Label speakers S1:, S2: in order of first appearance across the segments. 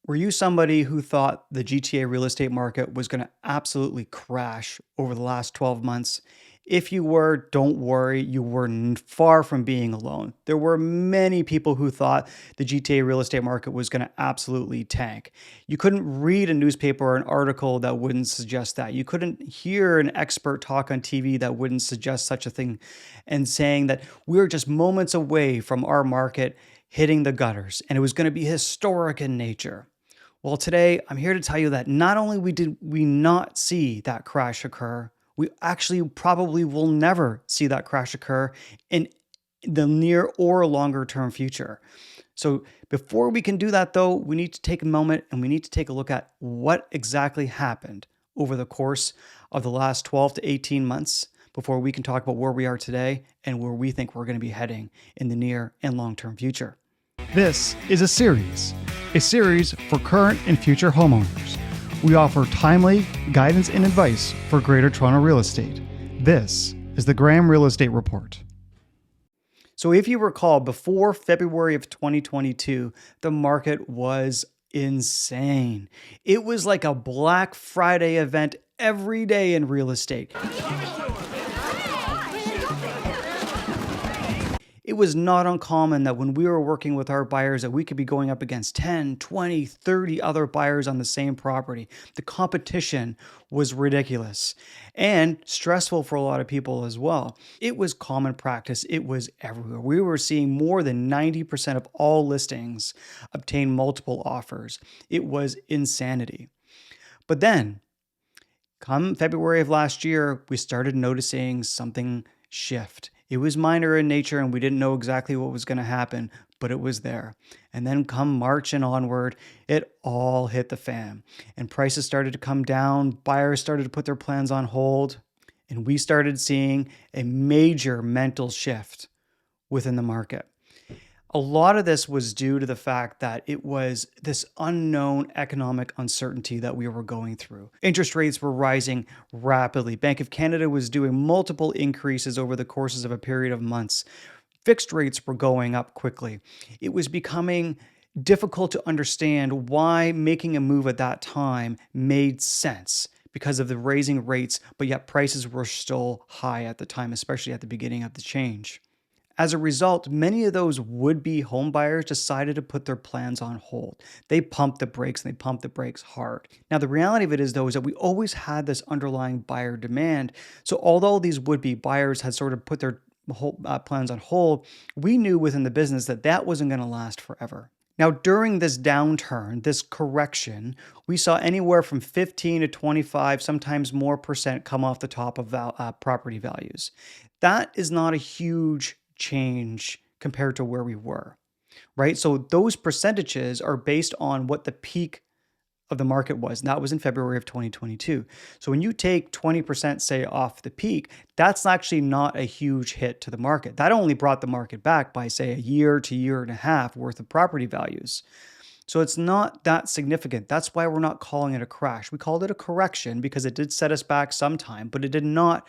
S1: Were you somebody who thought the GTA real estate market was going to absolutely crash over the last 12 months? If you were, don't worry, you were far from being alone. There were many people who thought the GTA real estate market was going to absolutely tank. You couldn't read a newspaper or an article that wouldn't suggest that. You couldn't hear an expert talk on TV that wouldn't suggest such a thing and saying that we're just moments away from our market hitting the gutters and it was going to be historic in nature. Well, today I'm here to tell you that not only did we not see that crash occur, we actually probably will never see that crash occur in the near or longer term future. So before we can do that though, we need to take a moment and we need to take a look at what exactly happened over the course of the last 12 to 18 months before we can talk about where we are today and where we think we're going to be heading in the near and long-term future.
S2: This is a series for current and future homeowners. We offer timely guidance and advice for Greater Toronto real estate. This is the Graham Real Estate Report.
S1: So if you recall, before February of 2022, the market was insane. It was like a Black Friday event every day in real estate. It was not uncommon that when we were working with our buyers that we could be going up against 10, 20, 30 other buyers on the same property. The competition was ridiculous and stressful for a lot of people as well. It was common practice. It was everywhere. We were seeing more than 90% of all listings obtain multiple offers. It was insanity. But then, come February of last year, we started noticing something shift. It was minor in nature and we didn't know exactly what was going to happen, but it was there. And then come March and onward, it all hit the fan and prices started to come down. Buyers started to put their plans on hold and we started seeing a major mental shift within the market. A lot of this was due to the fact that it was this unknown economic uncertainty that we were going through. Interest rates were rising rapidly. Bank of Canada was doing multiple increases over the courses of a period of months. Fixed rates were going up quickly. It was becoming difficult to understand why making a move at that time made sense because of the raising rates, but yet prices were still high at the time, especially at the beginning of the change. As a result, many of those would-be home buyers decided to put their plans on hold. They pumped the brakes and they pumped the brakes hard. Now, the reality of it is, though, is that we always had this underlying buyer demand. So although these would-be buyers had sort of put their plans on hold, we knew within the business that that wasn't going to last forever. Now, during this downturn, this correction, we saw anywhere from 15 to 25, sometimes more percent come off the top of property values. That is not a huge change compared to where we were, right? So those percentages are based on what the peak of the market was. And that was in February of 2022. So when you take 20%, say, off the peak, that's actually not a huge hit to the market. That only brought the market back by, say, a year to year and a half worth of property values. So it's not that significant. That's why we're not calling it a crash. We called it a correction because it did set us back sometime, but it did not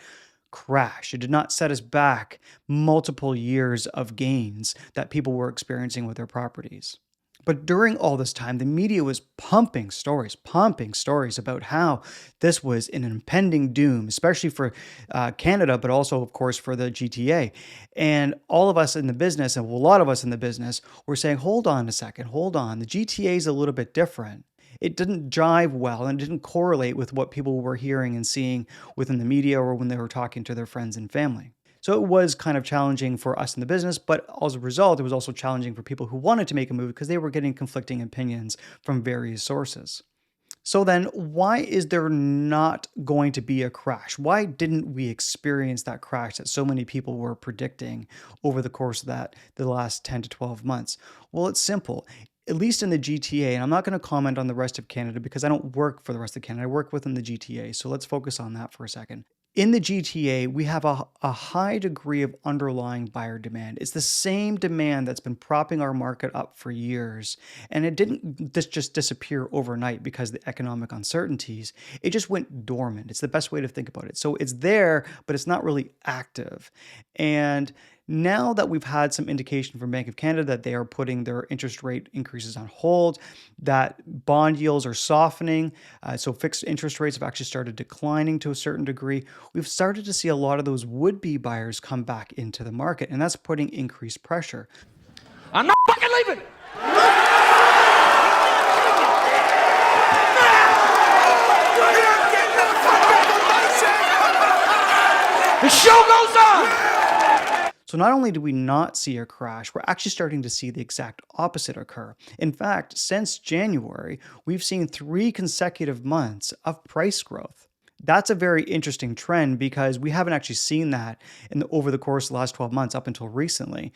S1: crash. It did not set us back multiple years of gains that people were experiencing with their properties. But during all this time, the media was pumping stories about how this was an impending doom, especially for Canada, but also, of course, for the GTA. And all of us in the business, and a lot of us in the business, were saying, hold on a second, hold on. The GTA is a little bit different. It didn't jive well and it didn't correlate with what people were hearing and seeing within the media or when they were talking to their friends and family. So it was kind of challenging for us in the business, but as a result, it was also challenging for people who wanted to make a move because they were getting conflicting opinions from various sources. So then why is there not going to be a crash? Why didn't we experience that crash that so many people were predicting over the course of the last 10 to 12 months? Well, it's simple. At least in the GTA, and I'm not going to comment on the rest of Canada because I don't work for the rest of Canada. I work within the GTA, so let's focus on that for a second. In the GTA, we have a high degree of underlying buyer demand. It's the same demand that's been propping our market up for years. And it didn't just disappear overnight because of the economic uncertainties. It just went dormant. It's the best way to think about it. So it's there, but it's not really active. And Now that we've had some indication from Bank of Canada that they are putting their interest rate increases on hold, that bond yields are softening, so fixed interest rates have actually started declining to a certain degree, we've started to see a lot of those would-be buyers come back into the market, and that's putting increased pressure.
S3: I'm not fucking leaving! The show goes on!
S1: So not only do we not see a crash, we're actually starting to see the exact opposite occur. In fact, since January, we've seen 3 consecutive months of price growth. That's a very interesting trend because we haven't actually seen that over the course of the last 12 months up until recently.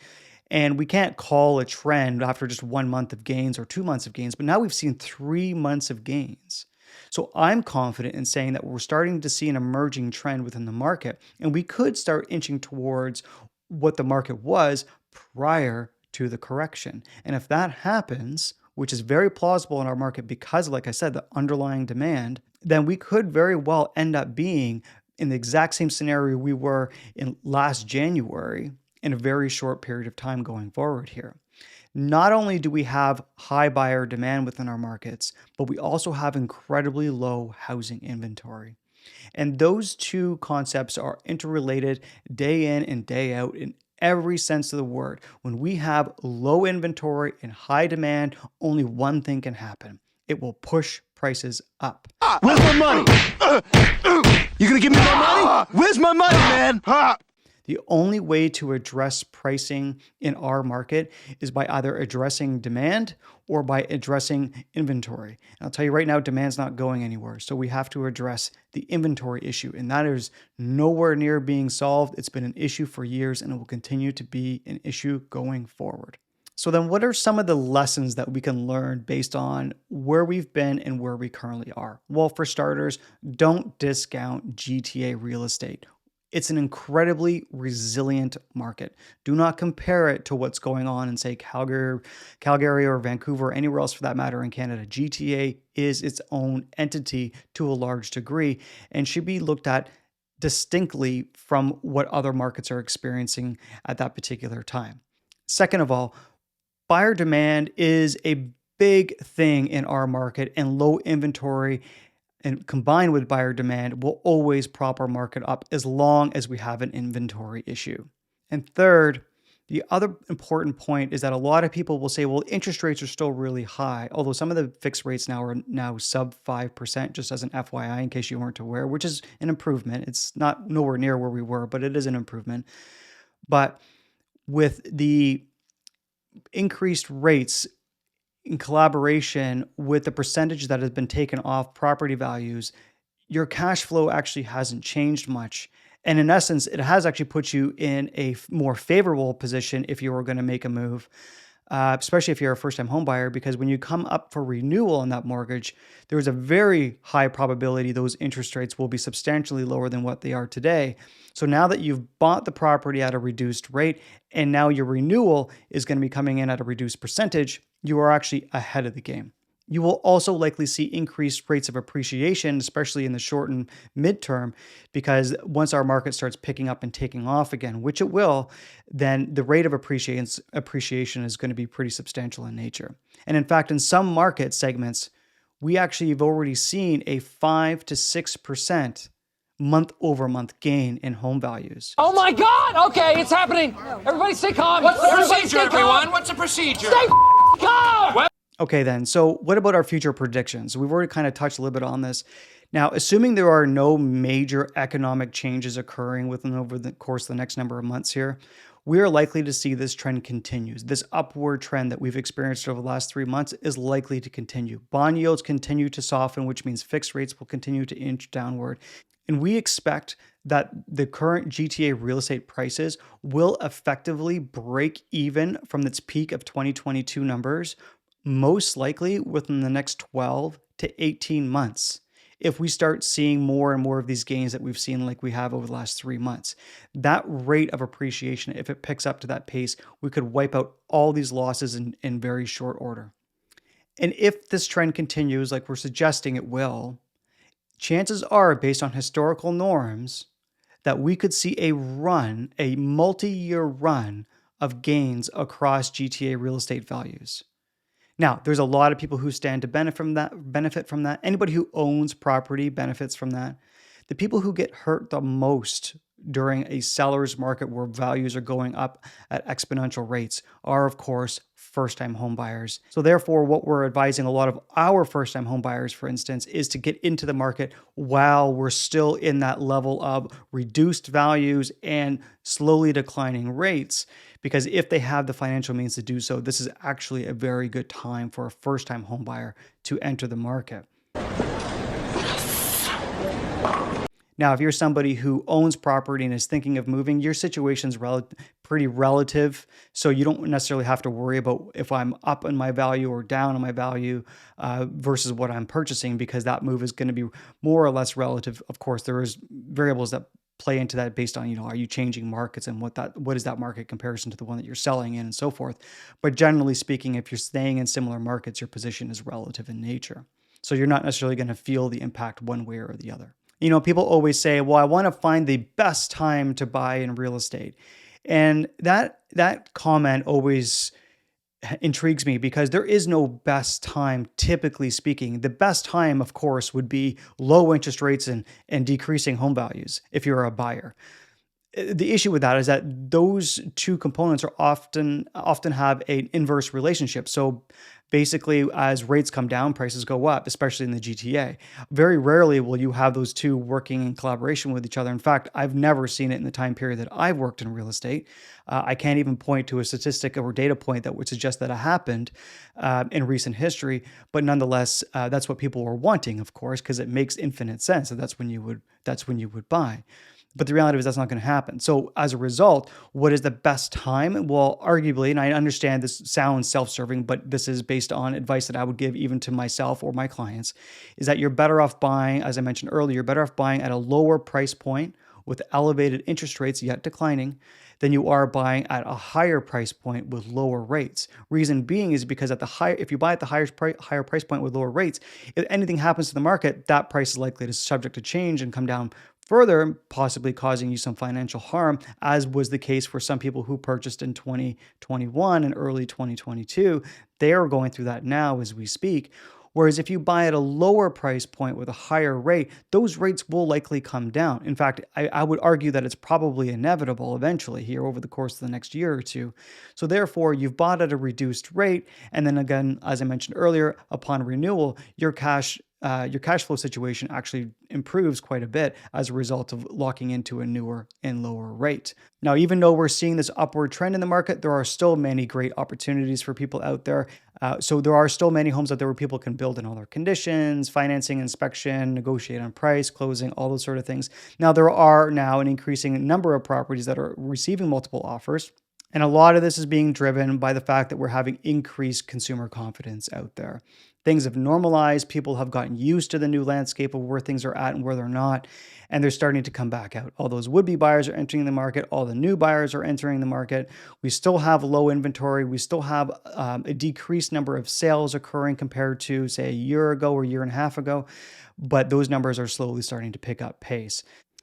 S1: And we can't call a trend after just 1 month of gains or 2 months of gains, but now we've seen 3 months of gains. So I'm confident in saying that we're starting to see an emerging trend within the market, and we could start inching towards what the market was prior to the correction. And if that happens, which is very plausible in our market because, like I said, the underlying demand, then we could very well end up being in the exact same scenario we were in last January in a very short period of time going forward here. Not only do we have high buyer demand within our markets, but we also have incredibly low housing inventory. And those two concepts are interrelated day in and day out in every sense of the word. When we have low inventory and high demand, only one thing can happen. It will push prices up.
S4: Where's my money? You gonna give me my money? Where's my money, man?
S1: The only way to address pricing in our market is by either addressing demand or by addressing inventory. And I'll tell you right now, demand's not going anywhere. So we have to address the inventory issue. And that is nowhere near being solved. It's been an issue for years and it will continue to be an issue going forward. So then what are some of the lessons that we can learn based on where we've been and where we currently are? Well, for starters, don't discount GTA real estate. It's an incredibly resilient market. Do not compare it to what's going on in, say, Calgary or Vancouver, or anywhere else for that matter in Canada. GTA is its own entity to a large degree and should be looked at distinctly from what other markets are experiencing at that particular time. Second of all, buyer demand is a big thing in our market, and low inventory and combined with buyer demand will always prop our market up as long as we have an inventory issue. And third, the other important point is that a lot of people will say, well, interest rates are still really high, although some of the fixed rates now are sub 5%, just as an FYI, in case you weren't aware, which is an improvement. It's not nowhere near where we were, but it is an improvement. But with the increased rates in collaboration with the percentage that has been taken off property values, your cash flow actually hasn't changed much. And in essence, it has actually put you in a more favorable position if you were going to make a move, especially if you're a first-time home buyer, because when you come up for renewal on that mortgage, there's a very high probability those interest rates will be substantially lower than what they are today. So now that you've bought the property at a reduced rate and now your renewal is going to be coming in at a reduced percentage, you are actually ahead of the game. You will also likely see increased rates of appreciation, especially in the short and midterm, because once our market starts picking up and taking off again, which it will, then the rate of appreciation is going to be pretty substantial in nature. And in fact, in some market segments, we actually have already seen a 5 to 6% month-over-month gain in home values.
S3: Oh my God! Okay, it's happening. Everybody stay calm.
S5: What's the
S3: Everybody
S5: procedure,
S3: stay calm.
S5: everyone? What's the procedure?
S3: Stay calm!
S1: Okay then, so what about our future predictions? We've already kind of touched a little bit on this. Now, assuming there are no major economic changes occurring over the course of the next number of months here, we are likely to see this trend continue. This upward trend that we've experienced over the last 3 months is likely to continue. Bond yields continue to soften, which means fixed rates will continue to inch downward. And we expect that the current GTA real estate prices will effectively break even from its peak of 2022 numbers, most likely within the next 12 to 18 months. If we start seeing more and more of these gains that we've seen like we have over the last 3 months, that rate of appreciation, if it picks up to that pace, we could wipe out all these losses in very short order. And if this trend continues, like we're suggesting it will, chances are, based on historical norms, that we could see a run, a multi-year run of gains across GTA real estate values. Now, there's a lot of people who stand to benefit from that. Anybody who owns property benefits from that. The people who get hurt the most during a seller's market where values are going up at exponential rates are, of course, first-time home buyers. So therefore, what we're advising a lot of our first-time home buyers, for instance, is to get into the market while we're still in that level of reduced values and slowly declining rates. Because if they have the financial means to do so, this is actually a very good time for a first-time home buyer to enter the market. Now, if you're somebody who owns property and is thinking of moving, your situation's pretty relative, so you don't necessarily have to worry about if I'm up in my value or down in my value versus what I'm purchasing, because that move is going to be more or less relative. Of course, there is variables that play into that based on, are you changing markets and what is that market comparison to the one that you're selling in and so forth. But generally speaking, if you're staying in similar markets, your position is relative in nature. So you're not necessarily going to feel the impact one way or the other. People always say, well, I want to find the best time to buy in real estate. And that comment always intrigues me because there is no best time, typically speaking. The best time, of course, would be low interest rates and decreasing home values if you're a buyer. The issue with that is that those two components are often have an inverse relationship. So basically, as rates come down, prices go up, especially in the GTA. Very rarely will you have those two working in collaboration with each other. In fact, I've never seen it in the time period that I've worked in real estate. I can't even point to a statistic or data point that would suggest that it happened in recent history. But nonetheless, that's what people were wanting, of course, because it makes infinite sense that that's when you would buy. But the reality is that's not going to happen. So as a result, what is the best time? Well, arguably, and I understand this sounds self-serving, but this is based on advice that I would give even to myself or my clients, is that you're better off buying, as I mentioned earlier, you're better off buying at a lower price point with elevated interest rates yet declining than you are buying at a higher price point with lower rates. Reason being is because if you buy at the higher price point with lower rates, if anything happens to the market, that price is likely to subject to change and come down further, possibly causing you some financial harm, as was the case for some people who purchased in 2021 and early 2022. They are going through that now as we speak. Whereas if you buy at a lower price point with a higher rate, those rates will likely come down. In fact, I would argue that it's probably inevitable eventually here over the course of the next year or two. So therefore, you've bought at a reduced rate. And then again, as I mentioned earlier, upon renewal, your cash flow situation actually improves quite a bit as a result of locking into a newer and lower rate. Now, even though we're seeing this upward trend in the market, there are still many great opportunities for people out there. So there are still many homes out there where people can build in all their conditions, financing, inspection, negotiate on price, closing, all those sort of things. Now, there are now an increasing number of properties that are receiving multiple offers. And a lot of this is being driven by the fact that we're having increased consumer confidence out there. Things have normalized. People have gotten used to the new landscape of where things are at and where they're not. And they're starting to come back out. All those would-be buyers are entering the market. All the new buyers are entering the market. We still have low inventory. We still have a decreased number of sales occurring compared to, say, a year ago or a year and a half ago. But those numbers are slowly starting to pick up pace.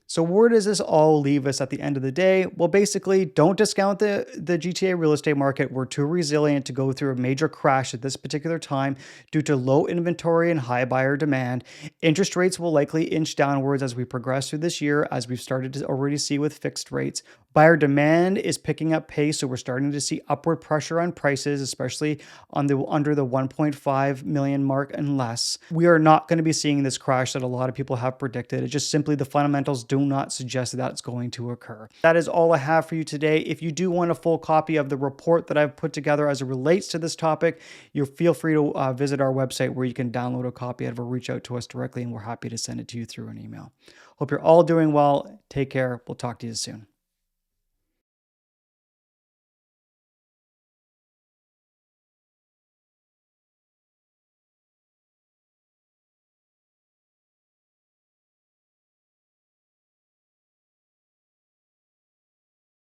S1: So where does this all leave us at the end of the day? Well, basically, don't discount the GTA real estate market. We're too resilient to go through a major crash at this particular time due to low inventory and high buyer demand. Interest rates will likely inch downwards as we progress through this year, as we've started to already see with fixed rates. Buyer demand is picking up pace, so we're starting to see upward pressure on prices, especially on under the 1.5 million mark and less. We are not going to be seeing this crash that a lot of people have predicted. It's just simply the fundamentals do not suggest that that's going to occur. That is all I have for you today. If you do want a full copy of the report that I've put together as it relates to this topic, you feel free to visit our website where you can download a copy of it or reach out to us directly, and we're happy to send it to you through an email. Hope you're all doing well. Take care. We'll talk to you soon.